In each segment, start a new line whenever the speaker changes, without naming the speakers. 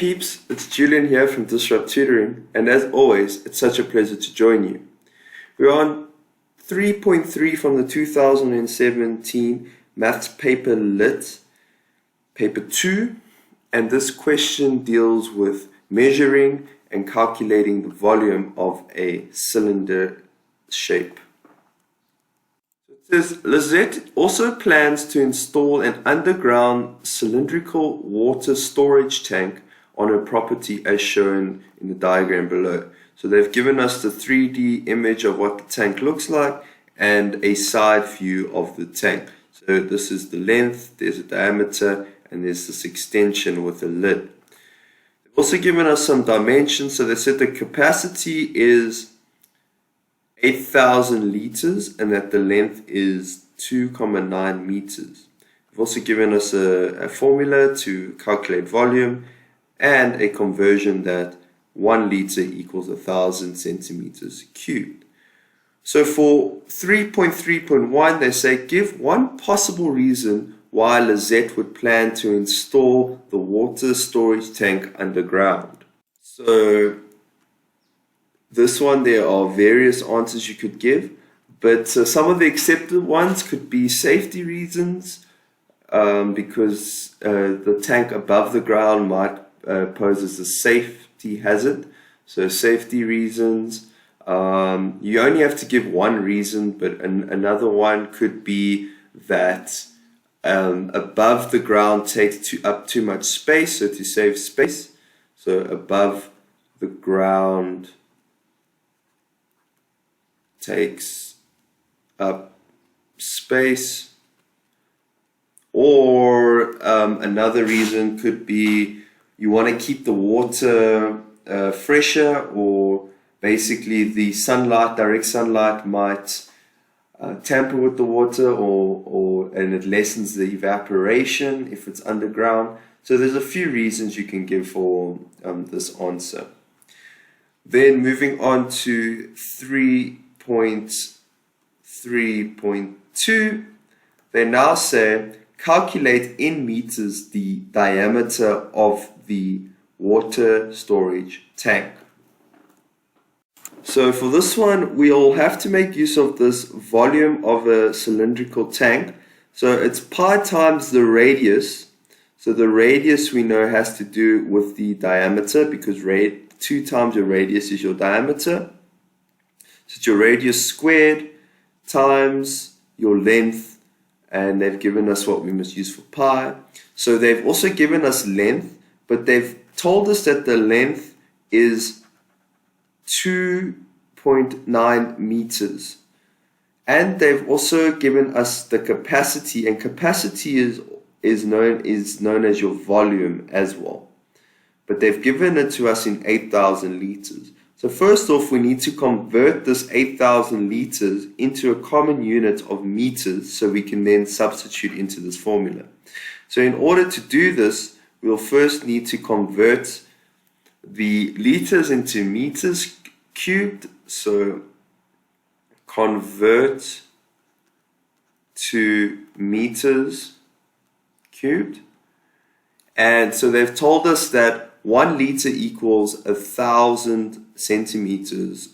peeps, it's Julian here from Disrupt Tutoring, and as always, it's such a pleasure to join you. We're on 3.3 from the 2017 Maths Paper Lit, Paper 2, and this question deals with measuring and calculating the volume of a cylinder shape. It says, Lizette also plans to install an underground cylindrical water storage tank on her property as shown in the diagram below. So they've given us the 3D image of what the tank looks like and a side view of the tank. So this is the length, there's a diameter, and there's this extension with a lid. They've also given us some dimensions. So they said the capacity is 8,000 liters and that the length is 2.9 meters. They've also given us a formula to calculate volume and a conversion that 1 liter equals 1,000 centimeters cubed. So for 3.3.1 they say give one possible reason why Lizette would plan to install the water storage tank underground. So this one, there are various answers you could give, but some of the accepted ones could be safety reasons, because the tank above the ground might pose as a safety hazard. So safety reasons. You only have to give one reason, but another one could be that above the ground takes up too much space, so to save space. So above the ground takes up space. Or another reason could be you want to keep the water fresher, or basically the sunlight, direct sunlight might tamper with the water, and it lessens the evaporation if it's underground. So there's a few reasons you can give for this answer. Then moving on to 3.3.2, they now say calculate in meters the diameter of the water storage tank. So for this one, we'll have to make use of this volume of a cylindrical tank. So it's pi times the radius. So the radius we know has to do with the diameter, because 2 times your radius is your diameter. So it's your radius squared times your length, and they've given us what we must use for pi. So they've also given us length, but they've told us that the length is 2.9 meters, and they've also given us the capacity, and capacity is known as your volume as well, but they've given it to us in 8,000 liters. So first off, we need to convert this 8,000 liters into a common unit of meters, so we can then substitute into this formula. So in order to do this, we'll first need to convert the liters into meters cubed. So convert to meters cubed. And so they've told us that 1 liter equals 1,000 centimeters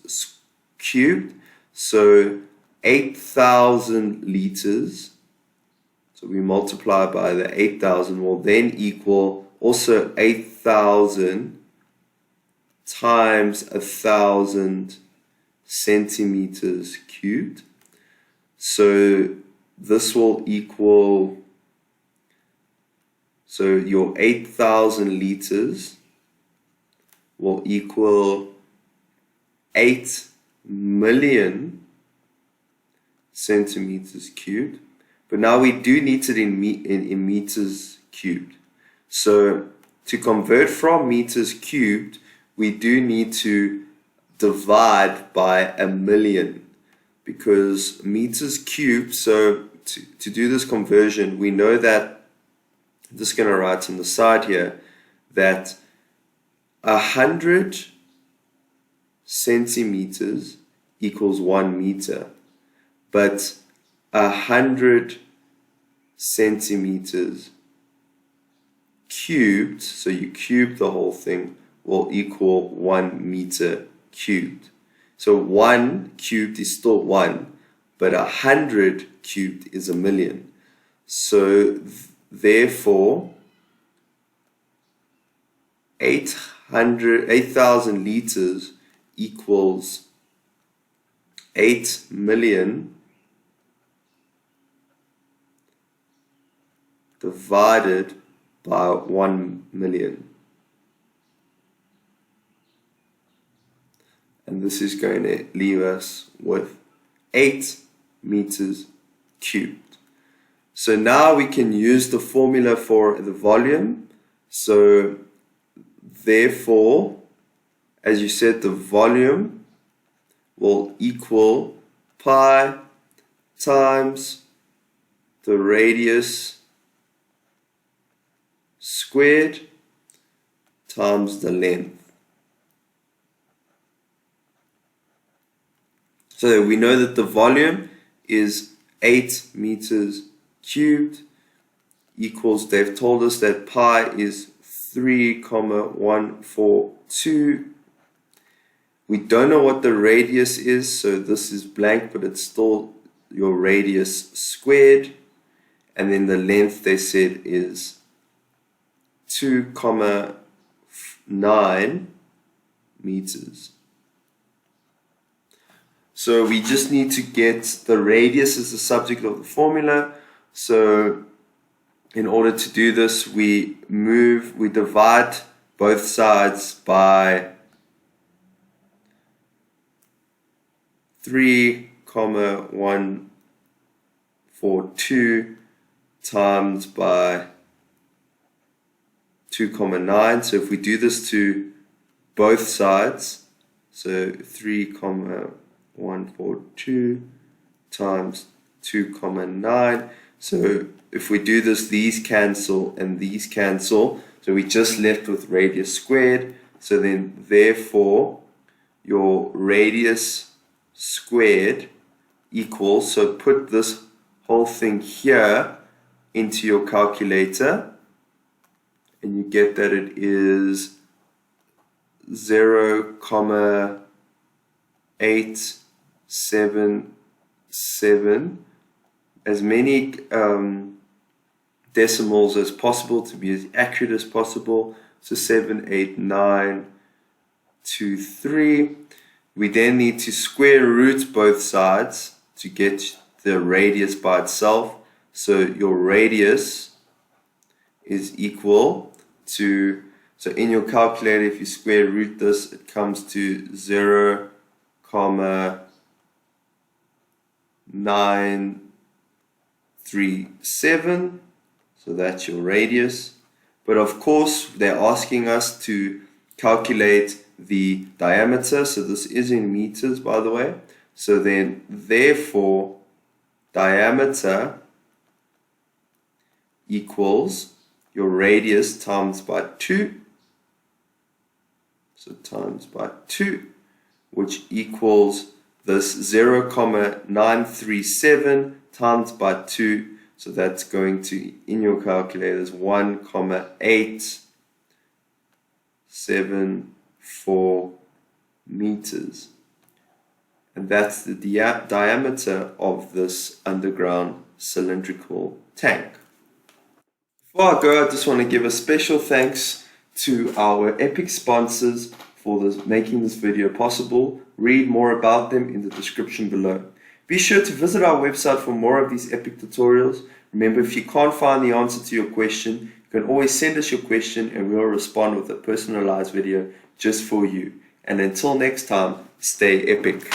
cubed. So 8,000 liters. So we multiply by the 8,000 will then equal also 8,000 times 1,000 centimeters cubed. So this will equal, so your 8,000 liters will equal 8 million centimeters cubed. But now we do need it in meters cubed. So to convert from meters cubed, we do need to divide by 1,000,000, because meters cubed, so to do this conversion, we know that, I'm just going to write on the side here, that 100 centimeters equals 1 meter, but 100 centimeters cubed, so you cube the whole thing, will equal 1 meter cubed. So 1 cubed is still 1, but 100 cubed is 1,000,000. So therefore 8,000 liters equals 8 million divided by 1 million. And this is going to leave us with 8 meters cubed. So now we can use the formula for the volume. So therefore, as you said, the volume will equal pi times the radius squared times the length. So we know that the volume is 8 meters cubed equals, they've told us that pi is 3,142. We don't know what the radius is, so this is blank, but it's still your radius squared. And then the length, they said, is 2,9 meters. So we just need to get the radius as the subject of the formula. So in order to do this, we divide both sides by 3,142 times by 2,9. So if we do this to both sides, so 3,142 times 2,9. So if we do this, these cancel and these cancel. So we just left with radius squared. So then therefore your radius squared equals, so put this whole thing here into your calculator and you get that it is 0,877, as many decimals as possible to be as accurate as possible. So 78923. We then need to square root both sides to get the radius by itself. So your radius is equal to, so in your calculator, if you square root this, it comes to 0,937. So that's your radius. But of course, they're asking us to calculate the diameter. So this is in meters, by the way. So then, therefore, diameter equals your radius times by 2. So times by 2, which equals this 0,937 times by 2. So that's going to, in your calculators, 1,874 meters. And that's the diameter of this underground cylindrical tank. Before I go, I just want to give a special thanks to our epic sponsors for making this video possible. Read more about them in the description below. Be sure to visit our website for more of these epic tutorials. Remember, if you can't find the answer to your question, you can always send us your question and we'll respond with a personalized video just for you. And until next time, stay epic.